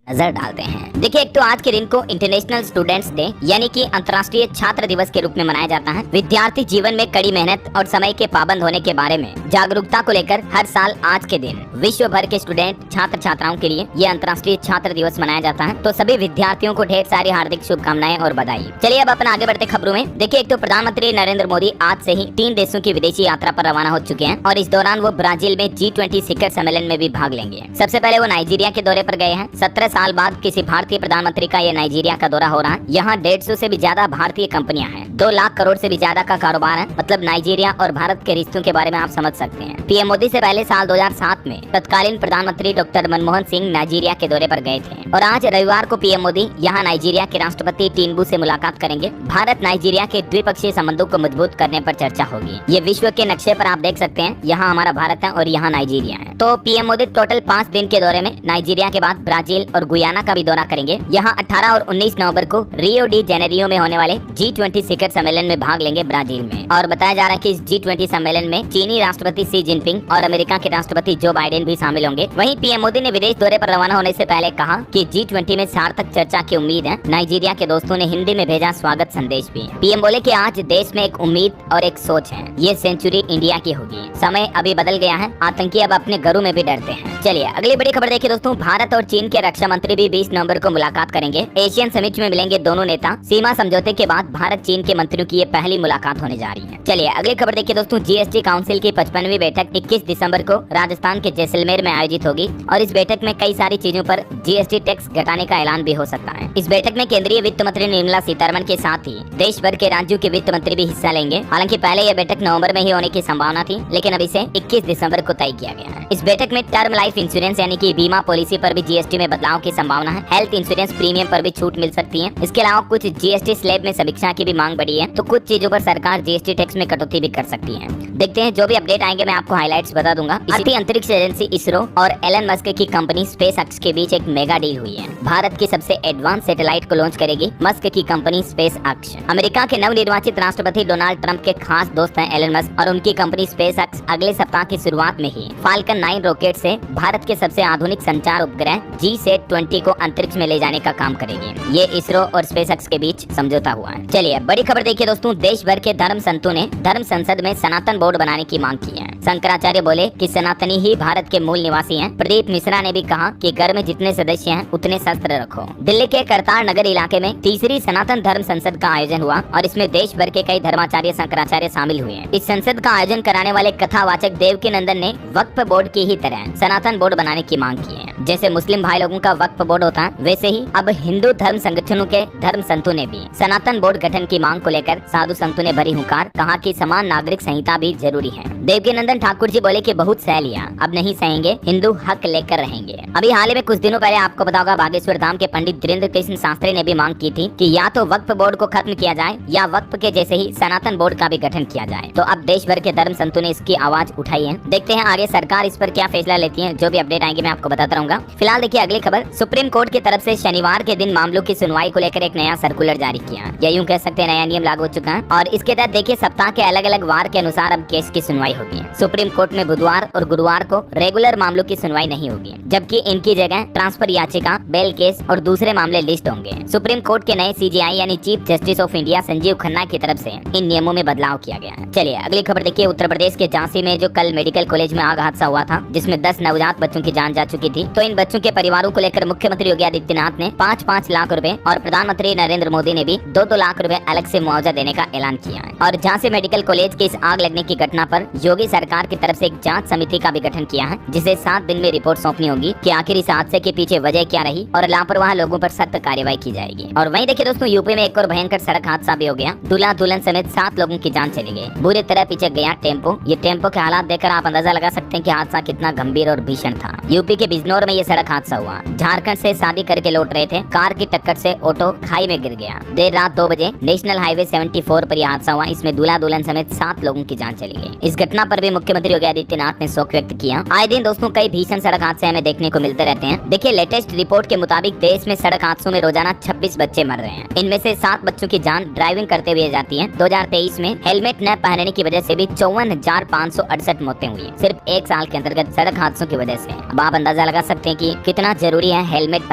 नजर डालते हैं। देखिए, एक तो आज के दिन को इंटरनेशनल स्टूडेंट्स डे यानी कि अंतर्राष्ट्रीय छात्र दिवस के रूप में मनाया जाता है। विद्यार्थी जीवन में कड़ी मेहनत और समय के पाबंद होने के बारे में जागरूकता को लेकर हर साल आज के दिन विश्व भर के स्टूडेंट छात्र छात्राओं के लिए ये अंतर्राष्ट्रीय छात्र दिवस मनाया जाता है। तो सभी विद्यार्थियों को ढेर सारी हार्दिक शुभकामनाएं और बधाई। चलिए अब अपन आगे बढ़ते खबरों में। देखिए, एक तो प्रधानमंत्री नरेंद्र मोदी आज से ही 3 देशों की विदेशी यात्रा पर रवाना हो चुके हैं और इस दौरान वो ब्राजील में G20 शिखर सम्मेलन में भी भाग लेंगे। सबसे पहले वो नाइजीरिया के दौरे पर गए हैं। 17 साल बाद किसी भारतीय प्रधानमंत्री का ये नाइजीरिया का दौरा हो रहा है। यहाँ 150 से भी ज्यादा भारतीय कंपनियां हैं। 2 लाख करोड़ से भी ज्यादा का कारोबार है। मतलब नाइजीरिया और भारत के रिश्तों के बारे में आप समझ सकते हैं। पीएम मोदी से पहले साल 2007 में तत्कालीन प्रधानमंत्री डॉक्टर मनमोहन सिंह नाइजीरिया के दौरे पर गए थे और आज रविवार को पीएम मोदी यहाँ नाइजीरिया के राष्ट्रपति टिनुबू से मुलाकात करेंगे। भारत नाइजीरिया के द्विपक्षीय संबंधों को मजबूत करने पर चर्चा होगी। ये विश्व के नक्शे पर आप देख सकते हैं, यहाँ हमारा भारत है और यहाँ नाइजीरिया है। तो पीएम मोदी टोटल 5 दिन के दौरे में नाइजीरिया के बाद ब्राजील और गुयाना का भी दौरा करेंगे। यहाँ 18 और 19 नवंबर को रियो डी जेनेरियो में होने वाले G20 शिखर सम्मेलन में भाग लेंगे ब्राजील में। और बताया जा रहा है कि इस G20 सम्मेलन में चीनी राष्ट्रपति शी जिनपिंग और अमेरिका के राष्ट्रपति जो बाइडेन भी शामिल होंगे। वहीं पीएम मोदी ने विदेश दौरे पर रवाना होने से पहले कहा कि G20 में सार्थक चर्चा की उम्मीद है। नाइजीरिया के दोस्तों ने हिंदी में भेजा स्वागत संदेश भी। पीएम बोले कि आज देश में एक उम्मीद और एक सोच है। ये सेंचुरी इंडिया की होगी। समय अभी बदल गया है। आतंकी अब अपने घरों में भी डरते हैं। चलिए अगली बड़ी खबर देखिए दोस्तों। भारत और चीन के रक्षा मंत्री भी 20 नवंबर को मुलाकात करेंगे। एशियन समिट में मिलेंगे दोनों नेता। सीमा समझौते के बाद भारत चीन के मंत्रियों की ये पहली मुलाकात होने जा रही है। चलिए अगली खबर देखिए दोस्तों। जीएसटी काउंसिल की 55वीं बैठक 21 दिसंबर को राजस्थान के जैसलमेर में आयोजित होगी और इस बैठक में कई सारी चीजों पर जीएसटी टैक्स घटाने का ऐलान भी हो सकता है। इस बैठक में केंद्रीय वित्त मंत्री निर्मला सीतारमण के साथ ही देश भर के राज्यों के वित्त मंत्री भी हिस्सा लेंगे। हालांकि पहले यह बैठक नवंबर में ही होने की संभावना थी, लेकिन अब इसे 21 दिसंबर को तय किया गया है। इस बैठक में टर्म लाइफ इंश्योरेंस यानी कि बीमा पॉलिसी पर भी जीएसटी में बदलाव की संभावना है। हेल्थ इंश्योरेंस प्रीमियम पर भी छूट मिल सकती है। इसके अलावा कुछ जीएसटी स्लैब में समीक्षा की भी मांग बढ़ी है, तो कुछ चीजों पर सरकार जीएसटी टैक्स में कटौती भी कर सकती है। देखते हैं, जो भी अपडेट आएंगे मैं आपको हाइलाइट्स बता दूंगा। भारतीय अंतरिक्ष एजेंसी इसरो और एलन मस्क की कंपनी स्पेस एक्स के बीच एक मेगा डील हुई है। भारत की सबसे एडवांस सैटेलाइट को लॉन्च करेगी मस्क की कंपनी स्पेस एक्स। अमेरिका के नवनिर्वाचित राष्ट्रपति डोनाल्ड ट्रंप के खास दोस्त हैं एलन मस्क और उनकी कंपनी स्पेस एक्स अगले सप्ताह की शुरुआत में ही फाल्कन 9 रॉकेट से भारत के सबसे आधुनिक संचार उपग्रह GSAT-20 को अंतरिक्ष में ले जाने का काम करेगी। ये इसरो और स्पेस एक्स के बीच समझौता हुआ है। चलिए बड़ी खबर देखिए दोस्तों। देश भर के धर्म संतों ने धर्म संसद में सनातन बोर्ड बनाने की मांग की है। शंकराचार्य बोले कि सनातनी ही भारत के मूल निवासी हैं। प्रदीप मिश्रा ने भी कहा कि घर में जितने सदस्य हैं उतने शस्त्र रखो। दिल्ली के करतार नगर इलाके में तीसरी सनातन धर्म संसद का आयोजन हुआ और इसमें देश भर के कई धर्माचार्य शंकराचार्य शामिल हुए हैं। इस संसद का आयोजन कराने वाले कथावाचक देवकी नंदन ने वक्फ बोर्ड की ही तरह सनातन बोर्ड बनाने की मांग की है। जैसे मुस्लिम भाई लोगों का वक्फ बोर्ड होता है, वैसे ही अब हिंदू धर्म संगठनों के धर्म संतों ने भी सनातन बोर्ड गठन की मांग को लेकर साधु संतों ने भरी हुंकार। कहा कि समान नागरिक संहिता भी जरूरी है। देवकी नंदन ठाकुर जी बोले कि बहुत सह लिया, अब नहीं सहेंगे, हिंदू हक लेकर रहेंगे। अभी हाल ही में कुछ दिनों पहले आपको पता होगा बागेश्वर धाम के पंडित धीरेन्द्र कृष्ण शास्त्री ने भी मांग की थी कि या तो वक्फ बोर्ड को खत्म किया जाए या वक्फ के जैसे ही सनातन बोर्ड का भी गठन किया जाए। तो अब देश भर के धर्म संतों ने इसकी आवाज उठाई है। देखते हैं आगे सरकार इस पर क्या फैसला लेती है। जो भी अपडेट आएंगे मैं आपको बताता रहूंगा। फिलहाल देखिए अगली खबर। सुप्रीम कोर्ट की तरफ से शनिवार के दिन मामलों की सुनवाई को लेकर एक नया सर्कुलर जारी किया। या यूं कह सकते हैं नया नियम लागू हो चुका है और इसके तहत देखिए सप्ताह के अलग अलग वार के अनुसार अब केस की सुनवाई होगी। सुप्रीम कोर्ट में बुधवार और गुरुवार को रेगुलर मामलों की सुनवाई नहीं होगी, जबकि इनकी जगह ट्रांसफर याचिका, बेल केस और दूसरे मामले लिस्ट होंगे। सुप्रीम कोर्ट के नए CJI यानी chief justice of India Sanjeev Khanna की तरफ से इन नियमों में बदलाव किया गया है। चलिए अगली खबर देखिए। उत्तर प्रदेश के झांसी में जो कल मेडिकल कॉलेज में आग हादसा हुआ था, जिसमें 10 नवजात बच्चों की जान जा चुकी थी, तो इन बच्चों के परिवारों को लेकर मुख्यमंत्री योगी आदित्यनाथ ने 5-5 लाख रुपए और प्रधानमंत्री नरेंद्र मोदी ने भी 2-2 लाख रुपए अलग से मुआवजा देने का ऐलान किया है। और झांसी मेडिकल कॉलेज के इस आग लगने की घटना पर योगी सरकार की तरफ से एक जांच समिति का भी गठन किया है, जिसे 7 दिन में रिपोर्ट सौंपनी होगी कि आखिर इस हादसे के पीछे वजह क्या रही और लापरवाह लोगों पर सख्त कार्रवाई की जाएगी। और वहीं देखिए दोस्तों, यूपी में एक और भयंकर सड़क हादसा भी हो गया। दूल्हा दुल्हन समेत 7 लोगों की जान चली गई। बुरी तरह पीछे गया टेम्पो। ये टेम्पो के हालात देखकर आप अंदाजा लगा सकते हैं कि हादसा कितना गंभीर और भीषण था। यूपी के बिजनौर में ये सड़क हादसा हुआ। झारखंड से शादी करके लौट रहे थे, कार की टक्कर से ऑटो खाई में गिर गया। देर रात 2 बजे नेशनल हाईवे 74 पर यह हादसा हुआ। इसमें दूल्हा दुल्हन समेत 7 लोगों की जान चली गई। इस घटना पर भी मुख्यमंत्री योगी आदित्यनाथ ने शोक व्यक्त किया। आए दिन दोस्तों कई भीषण सड़क हादसे हमें देखने को मिलते रहते हैं। देखिए लेटेस्ट रिपोर्ट के मुताबिक देश में सड़क हादसों में रोजाना 26 बच्चे मर रहे हैं। इनमें से 7 बच्चों की जान ड्राइविंग करते हुए जाती है। 2023 में हेलमेट न पहनने की वजह से भी 54,568 मौतें हुई है, सिर्फ 1 साल के अंतर्गत सड़क हादसों की वजह से। अब आप अंदाजा लगा सकते हैं कि कितना जरूरी है हेलमेट